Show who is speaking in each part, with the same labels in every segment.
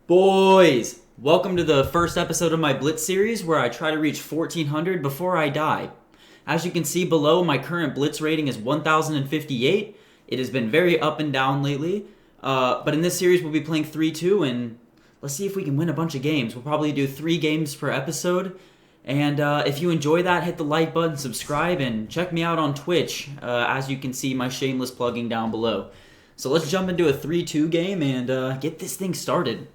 Speaker 1: Boys, welcome to the first episode of my Blitz series where I try to reach 1400 before I die. As you can see below, my current Blitz rating is 1058. It has been very up and down lately, but in this series we'll be playing 3-2 and let's see if we can win a bunch of games. We'll probably do 3 games per episode, and if you enjoy that, hit the like button, subscribe, and check me out on Twitch. As you can see, my shameless plugging down below. So let's jump into a 3-2 game and get this thing started.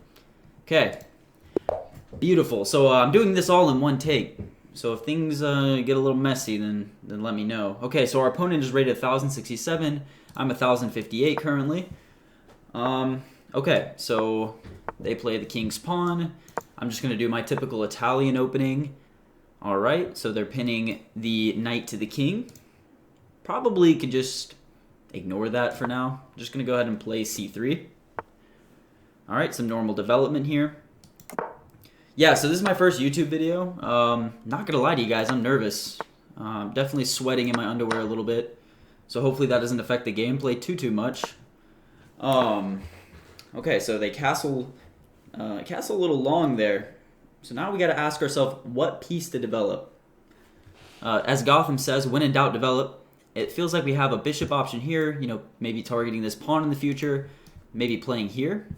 Speaker 1: Okay, beautiful. So I'm doing this all in one take. So if things get a little messy, then let me know. Okay, so our opponent is rated 1067. I'm 1058 currently. Okay, so they play the king's pawn. I'm just gonna do my typical Italian opening. All right, so they're pinning the knight to the king. Probably could just ignore that for now. I'm just gonna go ahead and play c3. All right, some normal development here. Yeah, so this is my first YouTube video. Not gonna lie to you guys, I'm nervous. Definitely sweating in my underwear a little bit. So hopefully that doesn't affect the gameplay too much. Okay, so they castle a little long there. So now we gotta ask ourselves what piece to develop. As Gotham says, when in doubt, develop. It feels like we have a bishop option here, you know, maybe targeting this pawn in the future, maybe playing here.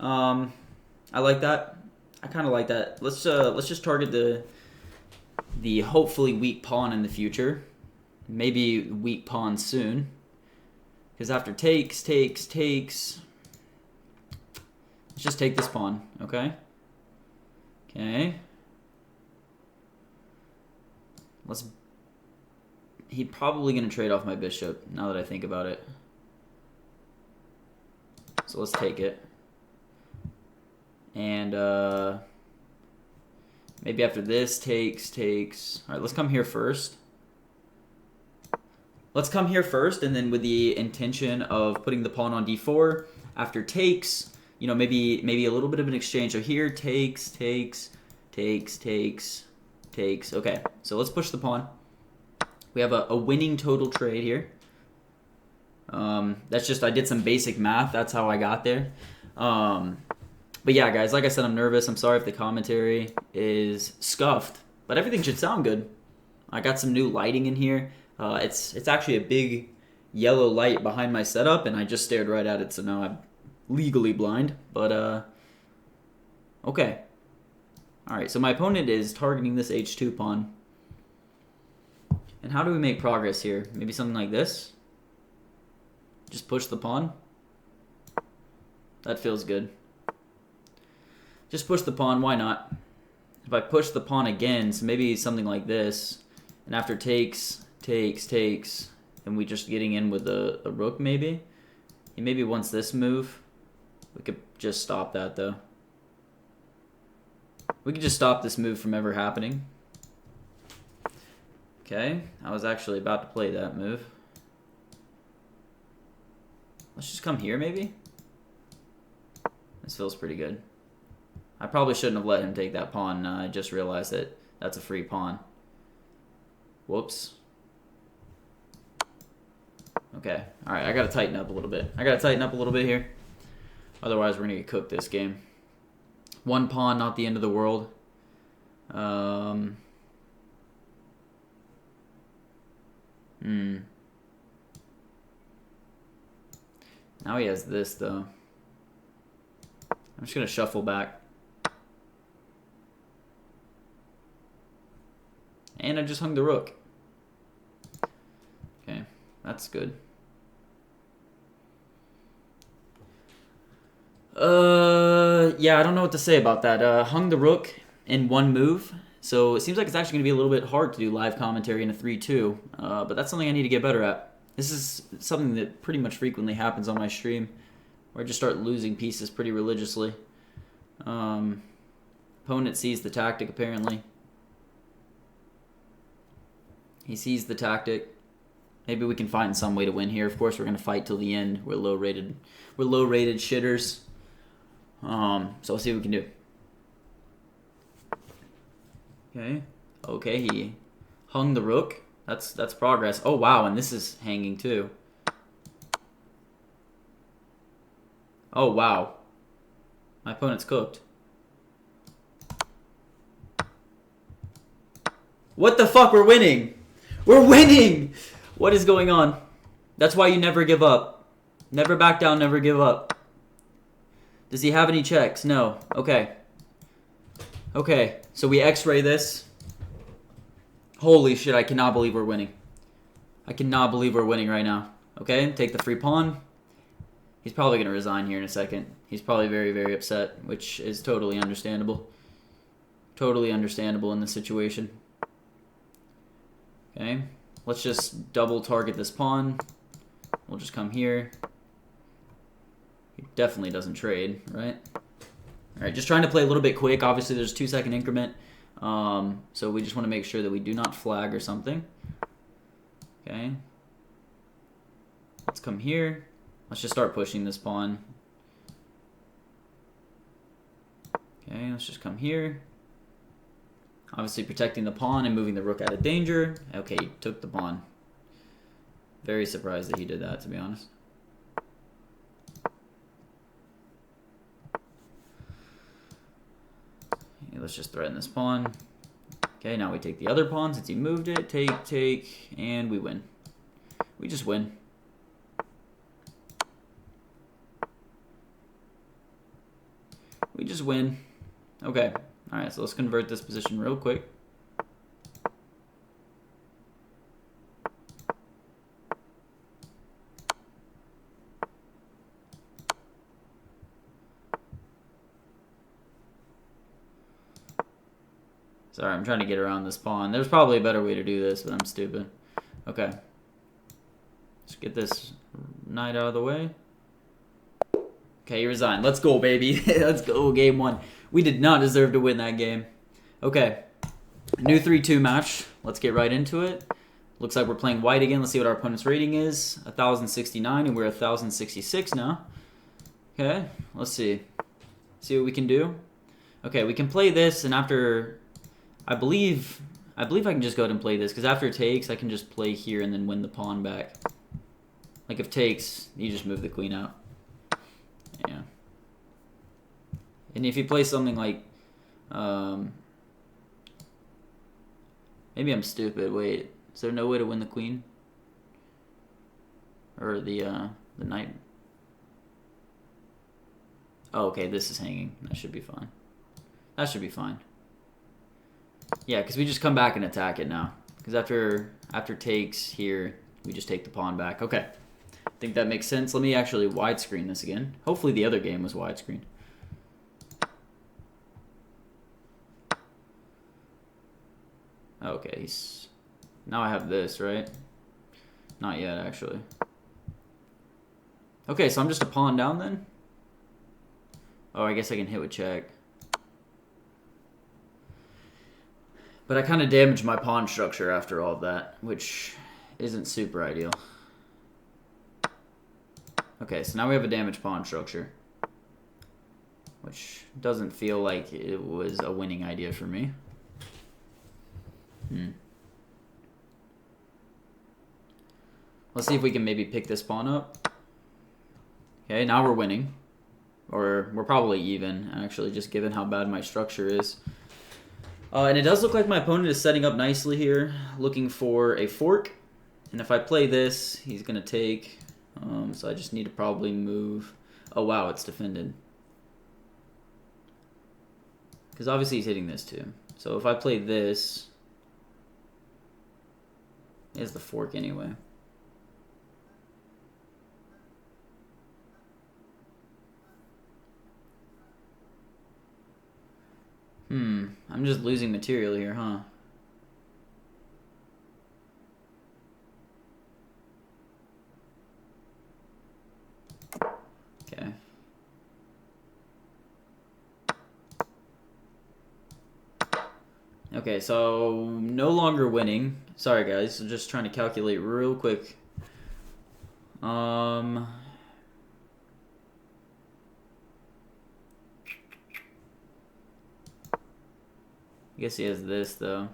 Speaker 1: I like that. I kind of like that. Let's just target the hopefully weak pawn in the future. Maybe weak pawn soon. Because after takes. Let's just take this pawn, okay? Okay. He's probably going to trade off my bishop, now that I think about it. So let's take it. And maybe after this, takes. All right, let's come here first. Let's come here first, and then with the intention of putting the pawn on d4. After takes, you know, maybe a little bit of an exchange. So here, takes. Okay, so let's push the pawn. We have a winning total trade here. That's just, I did some basic math. That's how I got there. But yeah, guys, like I said, I'm nervous. I'm sorry if the commentary is scuffed, but everything should sound good. I got some new lighting in here. It's actually a big yellow light behind my setup, and I just stared right at it, so now I'm legally blind. But, okay. All right, so my opponent is targeting this h2 pawn. And how do we make progress here? Maybe something like this? Just push the pawn? That feels good. Just push the pawn, why not? If I push the pawn again, so maybe something like this, and after takes, and we just getting in with a rook maybe? He maybe wants this move. We could just stop that though. We could just stop this move from ever happening. Okay, I was actually about to play that move. Let's just come here maybe? This feels pretty good. I probably shouldn't have let him take that pawn. I just realized that that's a free pawn. Whoops. Okay. Alright, I gotta tighten up a little bit. Here. Otherwise, we're gonna get cooked this game. One pawn, not the end of the world. Now he has this, though. I'm just gonna shuffle back. And I just hung the rook. Okay, that's good. Yeah, I don't know what to say about that. Hung the rook in one move. So it seems like it's actually going to be a little bit hard to do live commentary in a 3-2. But that's something I need to get better at. This is something that pretty much frequently happens on my stream, where I just start losing pieces pretty religiously. Opponent sees the tactic, apparently. He sees the tactic. Maybe we can find some way to win here. Of course, we're going to fight till the end. We're low-rated shitters. So we'll see what we can do. Okay, he hung the rook. That's progress. Oh wow, and this is hanging too. Oh wow. My opponent's cooked. What the fuck? We're winning! We're winning! What is going on? That's why you never give up. Never back down, never give up. Does he have any checks? No. Okay. Okay, so we x-ray this. Holy shit, I cannot believe we're winning. I cannot believe we're winning right now. Okay, take the free pawn. He's probably going to resign here in a second. He's probably very, very upset, which is totally understandable. Totally understandable in this situation. Okay, let's just double target this pawn. We'll just come here. He definitely doesn't trade, right? Alright, just trying to play a little bit quick. Obviously, there's a 2-second increment. So we just want to make sure that we do not flag or something. Okay. Let's come here. Let's just start pushing this pawn. Okay, let's just come here. Obviously protecting the pawn and moving the rook out of danger. Okay, he took the pawn. Very surprised that he did that, to be honest. Okay, let's just threaten this pawn. Okay, now we take the other pawn since he moved it. Take, and we win. We just win. We just win. Okay. Alright, so let's convert this position real quick. Sorry, I'm trying to get around this pawn. There's probably a better way to do this, but I'm stupid. Okay. Let's get this knight out of the way. Okay, he resigned. Let's go, baby. Let's go, game one. We did not deserve to win that game. Okay. New 3-2 match. Let's get right into it. Looks like we're playing white again. Let's see what our opponent's rating is. 1,069, and we're 1,066 now. Okay, let's see. See what we can do. Okay, we can play this, and after... I believe I can just go ahead and play this, because after it takes, I can just play here and then win the pawn back. Like, if takes, you just move the queen out. Yeah. And if you play something like... maybe I'm stupid. Wait, is there no way to win the queen? Or the knight? Oh, okay, this is hanging. That should be fine. That should be fine. Yeah, because we just come back and attack it now. Because after takes here, we just take the pawn back. Okay. I think that makes sense. Let me actually widescreen this again. Hopefully the other game was widescreen. Okay, now I have this, right? Not yet, actually. Okay, so I'm just a pawn down then? Oh, I guess I can hit with check. But I kind of damaged my pawn structure after all of that, which isn't super ideal. Okay, so now we have a damaged pawn structure, which doesn't feel like it was a winning idea for me. Let's see if we can maybe pick this pawn up. Okay, now we're winning. Or we're probably even, actually, just given how bad my structure is. And it does look like my opponent is setting up nicely here, looking for a fork. And if I play this, he's going to take. So I just need to probably move. Oh, wow, it's defended. Because obviously he's hitting this too. So if I play this, is the fork anyway. I'm just losing material here, huh? Okay. Okay, so no longer winning. Sorry guys, so just trying to calculate real quick. I guess he has this though.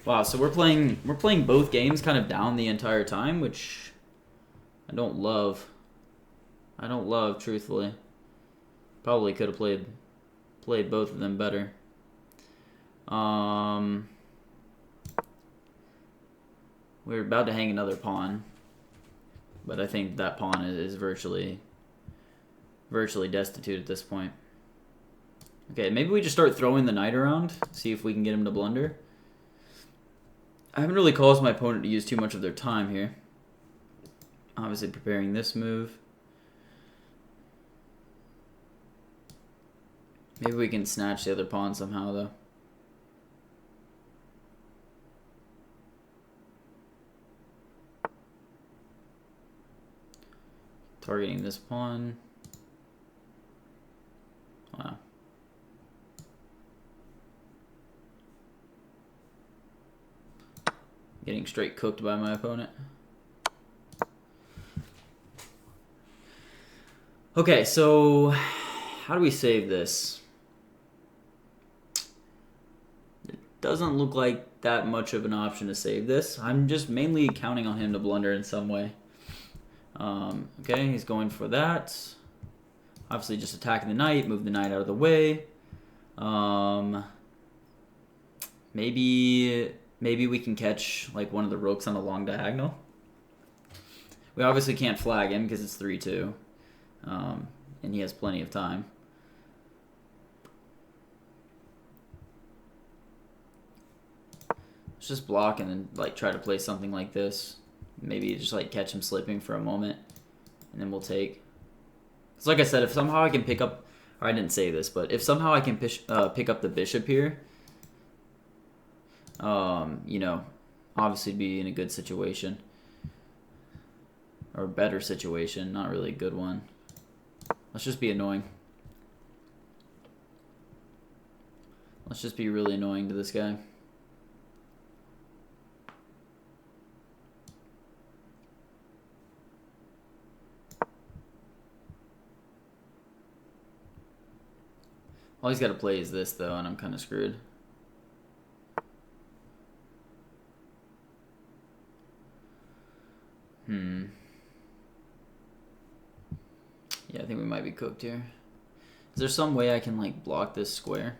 Speaker 1: Wow, so we're playing both games kind of down the entire time, which I don't love. I don't love, truthfully. Probably could have played both of them better. We're about to hang another pawn, but I think that pawn is virtually destitute at this point. Okay, maybe we just start throwing the knight around, see if we can get him to blunder. I haven't really caused my opponent to use too much of their time here. Obviously preparing this move. Maybe we can snatch the other pawn somehow, though. Targeting this pawn. Wow. Getting straight cooked by my opponent. Okay, so how do we save this? It doesn't look like that much of an option to save this. I'm just mainly counting on him to blunder in some way. Okay, he's going for that. Obviously just attacking the knight, move the knight out of the way. Maybe we can catch like one of the rooks on a long diagonal. We obviously can't flag him because it's 3-2. And he has plenty of time. Let's just block and then like try to play something like this. Maybe just like catch him slipping for a moment, and then we'll take. It's like I said, if somehow I can pick up, or I didn't say this, but if somehow I can pick up the bishop here, you know, obviously be in a good situation. Or a better situation, not really a good one. Let's just be annoying. Let's just be really annoying to this guy. All he's got to play is this, though, and I'm kind of screwed. Yeah, I think we might be cooked here. Is there some way I can, like, block this square?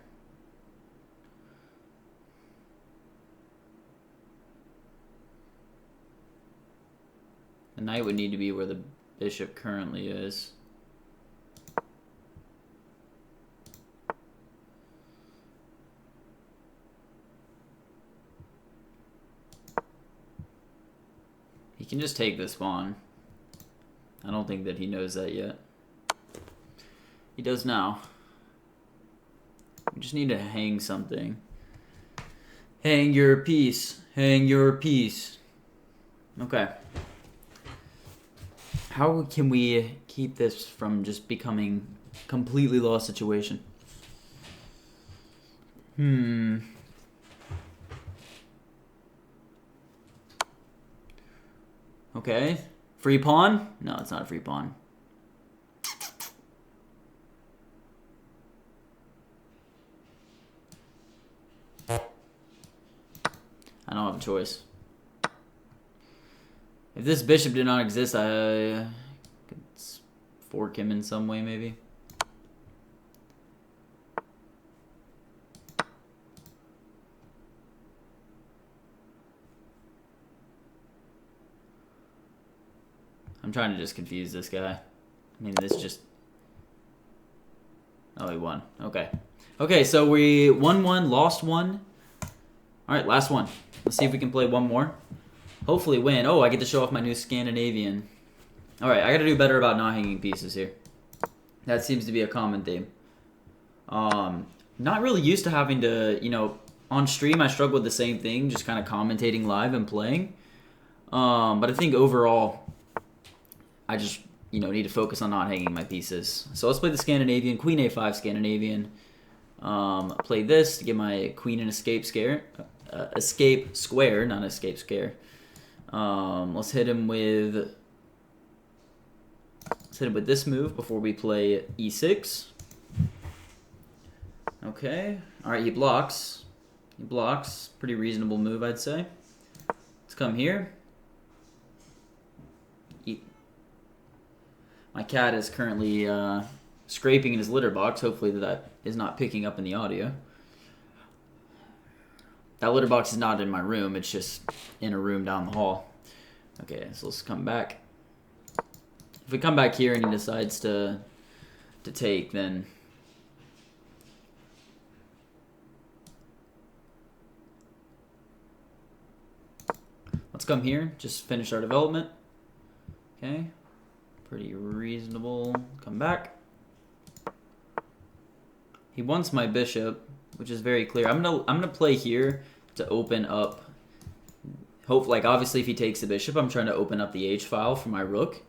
Speaker 1: The knight would need to be where the bishop currently is. He can just take this pawn. I don't think that he knows that yet. He does now. We just need to hang something. Hang your piece. Hang your piece. Okay. How can we keep this from just becoming completely lost situation? Okay. Free pawn? No, it's not a free pawn. I don't have a choice. If this bishop did not exist, I could fork him in some way, maybe. I'm trying to just confuse this guy. I mean, this just... Oh, he won. Okay. Okay, so we won one, lost one. All right, last one. Let's see if we can play one more. Hopefully win. Oh, I get to show off my new Scandinavian. All right, I got to do better about not hanging pieces here. That seems to be a common theme. Not really used to having to, you know, on stream I struggle with the same thing, just kind of commentating live and playing. But I think overall, I just, you know, need to focus on not hanging my pieces. So let's play the Scandinavian, Queen A5 Scandinavian. Play this to get my queen and escape scare. Escape square, not escape scare. Let's hit him with this move before we play e6. Okay. All right, he blocks. He blocks. Pretty reasonable move, I'd say. Let's come here. My cat is currently scraping in his litter box. Hopefully that is not picking up in the audio. That litter box is not in my room. It's just in a room down the hall. Okay, so let's come back. If we come back here and he decides to take, then let's come here. Just finish our development. Okay, pretty reasonable. Come back. He wants my bishop, which is very clear. I'm gonna play here to open up. Like obviously if he takes the bishop, I'm trying to open up the H file for my rook.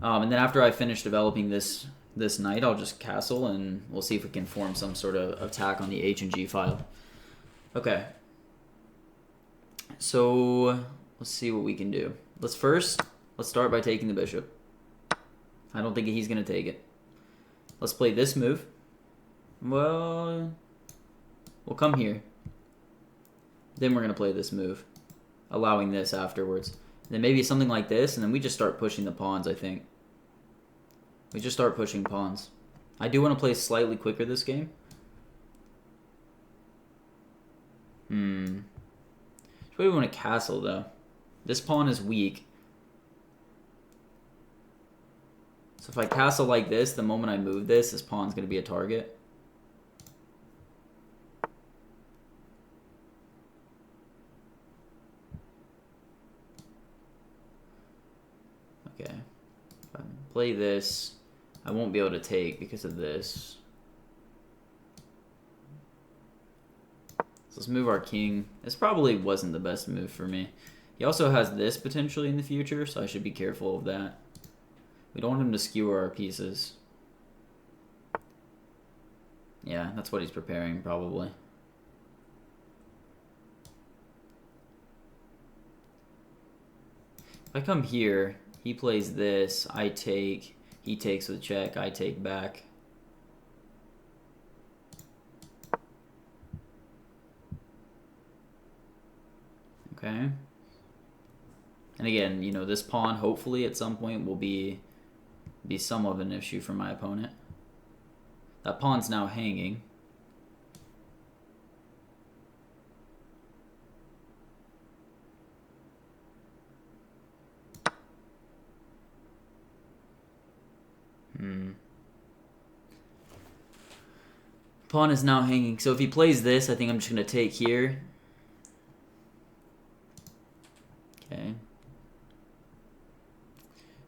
Speaker 1: And then after I finish developing this knight, I'll just castle and we'll see if we can form some sort of attack on the H and G file. Okay. So let's see what we can do. Let's start by taking the bishop. I don't think he's gonna take it. Let's play this move. Well, we'll come here. Then we're going to play this move, allowing this afterwards. Then maybe something like this, and then we just start pushing the pawns, I think. We just start pushing pawns. I do want to play slightly quicker this game. Just really want to castle, though. This pawn is weak. So if I castle like this, the moment I move this pawn's going to be a target. Okay, if I play this, I won't be able to take because of this. So let's move our king. This probably wasn't the best move for me. He also has this potentially in the future, so I should be careful of that. We don't want him to skewer our pieces. Yeah, that's what he's preparing, probably. If I come here, he plays this, I take, he takes with check, I take back. Okay. And again, you know, this pawn hopefully at some point will be somewhat of an issue for my opponent. That pawn's now hanging. Pawn is now hanging. So if he plays this, I think I'm just going to take here. Okay.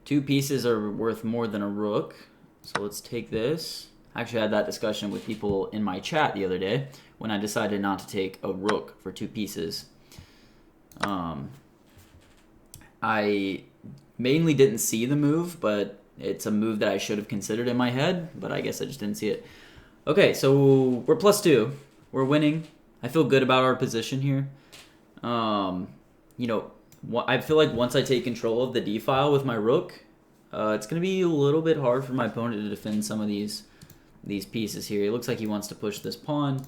Speaker 1: Two pieces are worth more than a rook. So let's take this. I actually had that discussion with people in my chat the other day when I decided not to take a rook for two pieces. I mainly didn't see the move, but it's a move that I should have considered in my head, but I guess I just didn't see it. Okay, so we're +2. We're winning. I feel good about our position here. You know, I feel like once I take control of the D file with my rook, it's going to be a little bit hard for my opponent to defend some of these pieces here. It looks like he wants to push this pawn.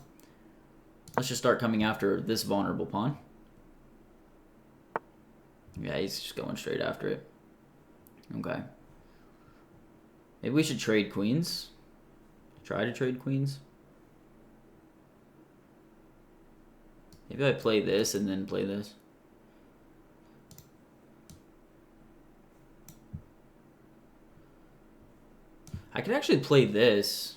Speaker 1: Let's just start coming after this vulnerable pawn. Yeah, he's just going straight after it. Okay. Maybe we should trade queens. Try to trade queens. Maybe I play this and then play this. I could actually play this.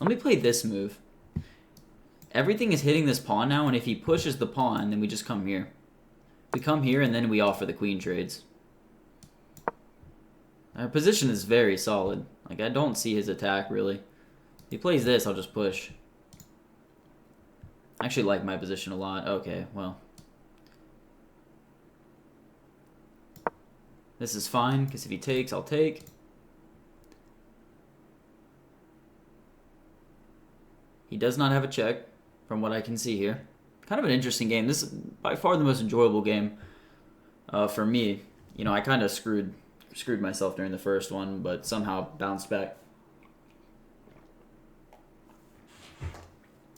Speaker 1: Let me play this move. Everything is hitting this pawn now, and if he pushes the pawn, then we just come here. We come here, and then we offer the queen trades. Our position is very solid. Like, I don't see his attack, really. If he plays this, I'll just push. I actually like my position a lot. Okay, well. This is fine, because if he takes, I'll take. He does not have a check, from what I can see here. Kind of an interesting game. This is by far the most enjoyable game for me. You know, I kind of screwed screwed myself during the first one, but somehow bounced back.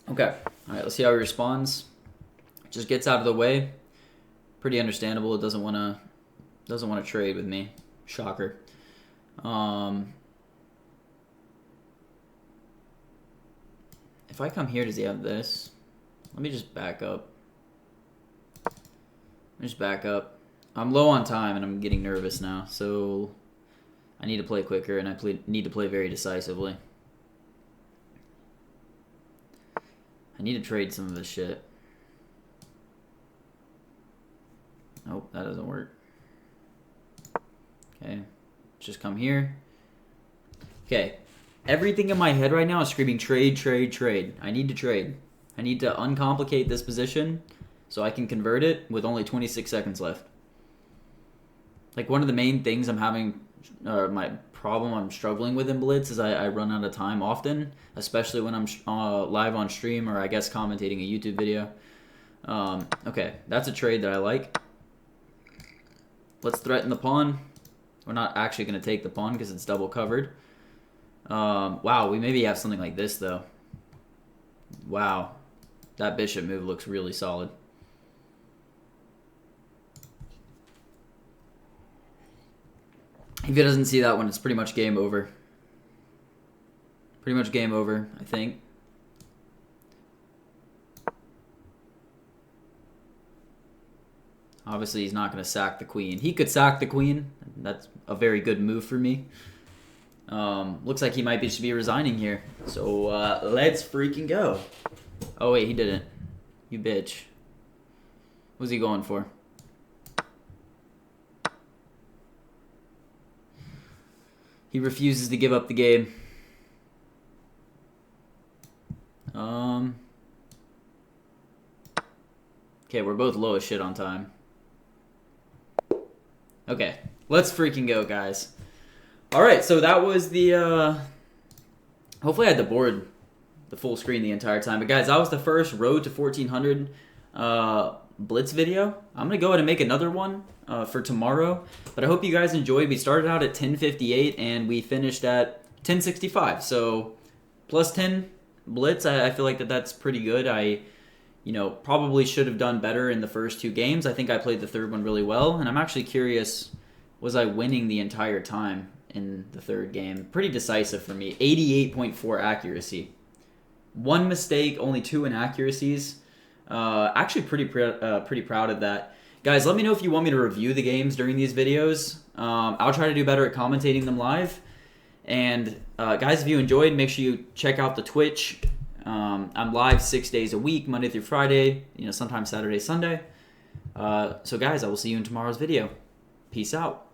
Speaker 1: Okay. All right, let's see how he responds. Just gets out of the way. Pretty understandable. It doesn't want to trade with me. Shocker. If I come here, does he have this? Let me just back up. I'm low on time and I'm getting nervous now, so I need to play quicker and I need to play very decisively. I need to trade some of this shit. Nope, that doesn't work. Okay, just come here. Okay, everything in my head right now is screaming trade, trade, trade. I need to trade. I need to uncomplicate this position so I can convert it with only 26 seconds left. Like, one of the main things I'm having, my problem I'm struggling with in Blitz is I run out of time often, especially when I'm live on stream or I guess commentating a YouTube video. Okay, that's a trade that I like. Let's threaten the pawn. We're not actually going to take the pawn because it's double covered. Wow, we maybe have something like this, though. Wow. That bishop move looks really solid. If he doesn't see that one, it's pretty much game over. Pretty much game over, I think. Obviously, he's not going to sack the queen. He could sack the queen. That's a very good move for me. Looks like he might just be resigning here. So, let's freaking go. Oh, wait, he didn't. You bitch. What's he going for? He refuses to give up the game. Okay, we're both low as shit on time. Okay, let's freaking go, guys. Alright, so that was the, hopefully I had the board, the full screen the entire time. But guys, that was the first Road to 1400 Blitz video. I'm going to go ahead and make another one for tomorrow. But I hope you guys enjoyed. We started out at 1058 and we finished at 1065. So plus 10 Blitz, I feel like that's pretty good. I probably should have done better in the first two games. I think I played the third one really well. And I'm actually curious, was I winning the entire time in the third game? Pretty decisive for me. 88.4 accuracy. One mistake, only 2 inaccuracies. Actually pretty proud of that. Guys, let me know if you want me to review the games during these videos. I'll try to do better at commentating them live. And guys, if you enjoyed, make sure you check out the Twitch. I'm live 6 days a week, Monday through Friday, sometimes Saturday, Sunday. So guys, I will see you in tomorrow's video. Peace out.